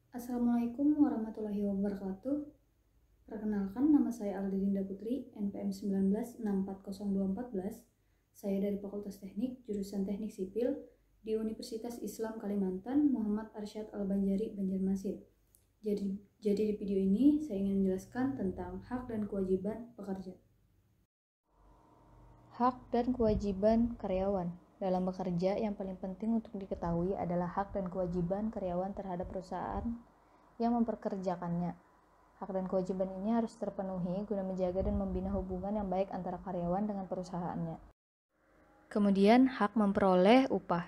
Assalamualaikum warahmatullahi wabarakatuh. Perkenalkan, nama saya Aldi Dinda Putri, NPM 19640214. Saya dari Fakultas Teknik, jurusan Teknik Sipil di Universitas Islam Kalimantan, Muhammad Arsyad Al-Banjari, Banjarmasin. Jadi di video ini saya ingin menjelaskan tentang hak dan kewajiban pekerja. Hak dan kewajiban karyawan. Dalam bekerja, yang paling penting untuk diketahui adalah hak dan kewajiban karyawan terhadap perusahaan yang memperkerjakannya. Hak dan kewajiban ini harus terpenuhi guna menjaga dan membina hubungan yang baik antara karyawan dengan perusahaannya. Kemudian, hak memperoleh upah.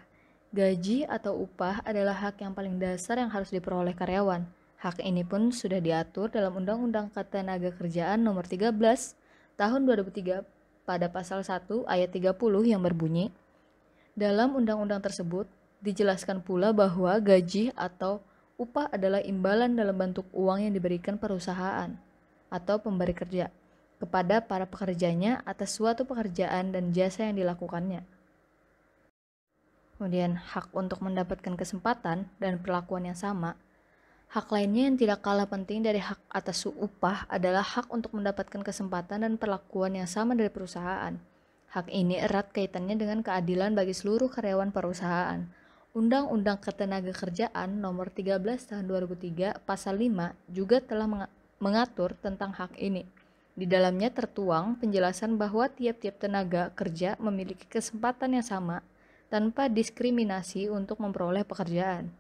Gaji atau upah adalah hak yang paling dasar yang harus diperoleh karyawan. Hak ini pun sudah diatur dalam Undang-Undang Ketenagakerjaan Nomor 13 Tahun 2003 pada pasal 1 ayat 30 yang berbunyi, dalam undang-undang tersebut dijelaskan pula bahwa gaji atau upah adalah imbalan dalam bentuk uang yang diberikan perusahaan atau pemberi kerja kepada para pekerjanya atas suatu pekerjaan dan jasa yang dilakukannya. Kemudian hak untuk mendapatkan kesempatan dan perlakuan yang sama. Hak lainnya yang tidak kalah penting dari hak atas upah adalah hak untuk mendapatkan kesempatan dan perlakuan yang sama dari perusahaan. Hak ini erat kaitannya dengan keadilan bagi seluruh karyawan perusahaan. Undang-Undang Ketenagakerjaan Nomor 13 Tahun 2003 Pasal 5 juga telah mengatur tentang hak ini. Di dalamnya tertuang penjelasan bahwa tiap-tiap tenaga kerja memiliki kesempatan yang sama tanpa diskriminasi untuk memperoleh pekerjaan.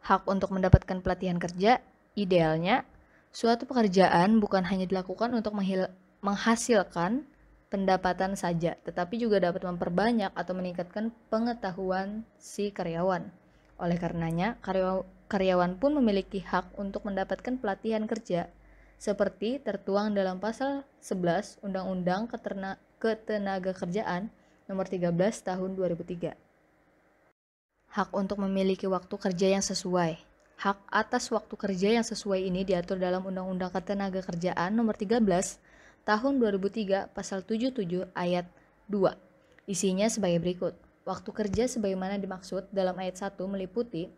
Hak untuk mendapatkan pelatihan kerja, idealnya suatu pekerjaan bukan hanya dilakukan untuk menghasilkan pendapatan saja, tetapi juga dapat memperbanyak atau meningkatkan pengetahuan si karyawan. Oleh karenanya, karyawan pun memiliki hak untuk mendapatkan pelatihan kerja, seperti tertuang dalam pasal 11 Undang-Undang Ketenagakerjaan Nomor 13 Tahun 2003. Hak untuk memiliki waktu kerja yang sesuai. Hak atas waktu kerja yang sesuai ini diatur dalam Undang-Undang Ketenagakerjaan Nomor 13 Tahun 2003 Pasal 77 Ayat 2. Isinya sebagai berikut. Waktu kerja sebagaimana dimaksud dalam ayat 1 meliputi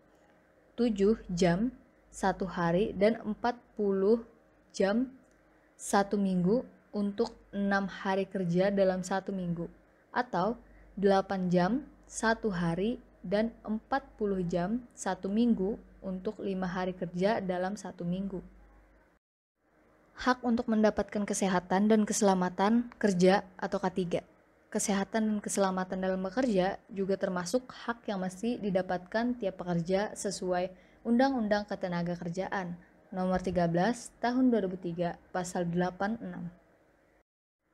7 jam 1 hari dan 40 jam 1 minggu untuk 6 hari kerja dalam 1 minggu, atau 8 jam 1 hari dan 40 jam 1 minggu untuk 5 hari kerja dalam 1 minggu. Hak untuk mendapatkan kesehatan dan keselamatan kerja atau K3. Kesehatan dan keselamatan dalam bekerja juga termasuk hak yang mesti didapatkan tiap pekerja sesuai Undang-Undang Ketenagakerjaan Nomor 13 Tahun 2003 Pasal 86.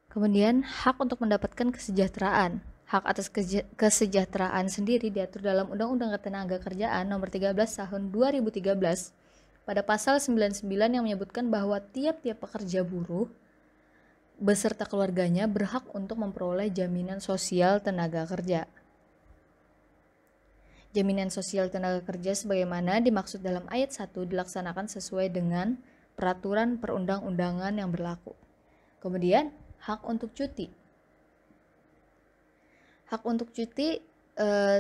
Kemudian hak untuk mendapatkan kesejahteraan. Hak atas kesejahteraan sendiri diatur dalam Undang-Undang Ketenagakerjaan Nomor 13 Tahun 2013 pada pasal 99 yang menyebutkan bahwa tiap-tiap pekerja buruh beserta keluarganya berhak untuk memperoleh jaminan sosial tenaga kerja. Jaminan sosial tenaga kerja sebagaimana dimaksud dalam ayat 1 dilaksanakan sesuai dengan peraturan perundang-undangan yang berlaku. Kemudian, hak untuk cuti. Hak untuk cuti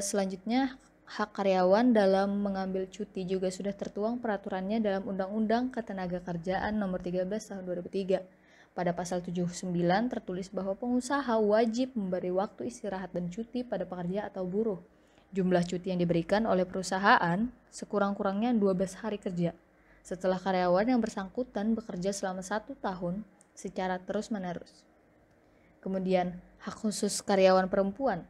selanjutnya hak karyawan dalam mengambil cuti juga sudah tertuang peraturannya dalam Undang-Undang Ketenagakerjaan Nomor 13 Tahun 2003. Pada pasal 79 tertulis bahwa pengusaha wajib memberi waktu istirahat dan cuti pada pekerja atau buruh. Jumlah cuti yang diberikan oleh perusahaan sekurang-kurangnya 12 hari kerja setelah karyawan yang bersangkutan bekerja selama 1 tahun secara terus-menerus. Kemudian, hak khusus karyawan perempuan.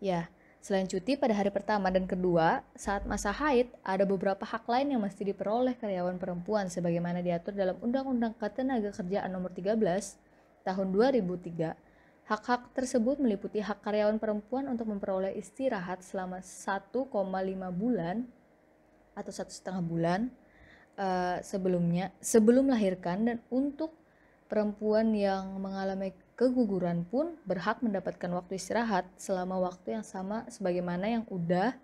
Ya, selain cuti pada hari pertama dan kedua, saat masa haid, ada beberapa hak lain yang mesti diperoleh karyawan perempuan sebagaimana diatur dalam Undang-Undang Ketenagakerjaan Nomor 13 Tahun 2003. Hak-hak tersebut meliputi hak karyawan perempuan untuk memperoleh istirahat selama 1,5 bulan atau 1,5 bulan sebelum melahirkan, dan untuk perempuan yang mengalami keguguran pun berhak mendapatkan waktu istirahat selama waktu yang sama sebagaimana yang udah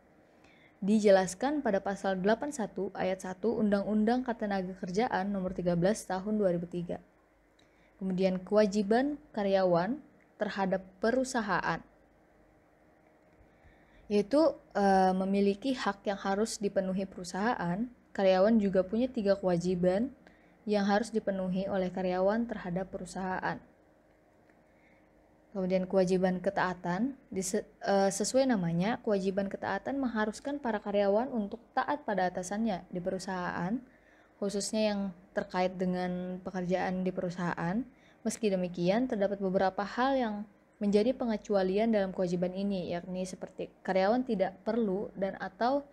dijelaskan pada pasal 81 ayat 1 Undang-Undang Ketenagakerjaan Nomor 13 Tahun 2003. Kemudian kewajiban karyawan terhadap perusahaan. yaitu memiliki hak yang harus dipenuhi perusahaan. Karyawan juga punya 3 kewajiban yang harus dipenuhi oleh karyawan terhadap perusahaan. Kemudian kewajiban ketaatan, sesuai namanya, kewajiban ketaatan mengharuskan para karyawan untuk taat pada atasannya di perusahaan, khususnya yang terkait dengan pekerjaan di perusahaan. Meski demikian, terdapat beberapa hal yang menjadi pengecualian dalam kewajiban ini, yakni seperti karyawan tidak perlu dan atau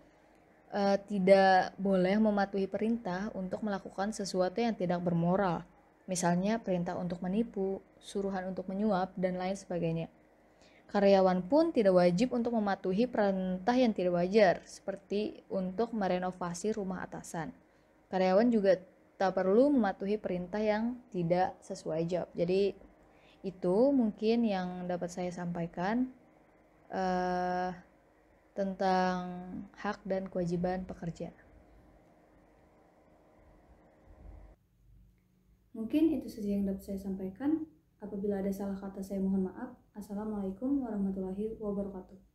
tidak boleh mematuhi perintah untuk melakukan sesuatu yang tidak bermoral. Misalnya perintah untuk menipu, suruhan untuk menyuap, dan lain sebagainya. Karyawan pun tidak wajib untuk mematuhi perintah yang tidak wajar, seperti untuk merenovasi rumah atasan. Karyawan juga tak perlu mematuhi perintah yang tidak sesuai job. Jadi itu mungkin yang dapat saya sampaikan tentang hak dan kewajiban pekerja. Mungkin itu saja yang dapat saya sampaikan. Apabila ada salah kata, saya mohon maaf. Assalamualaikum warahmatullahi wabarakatuh.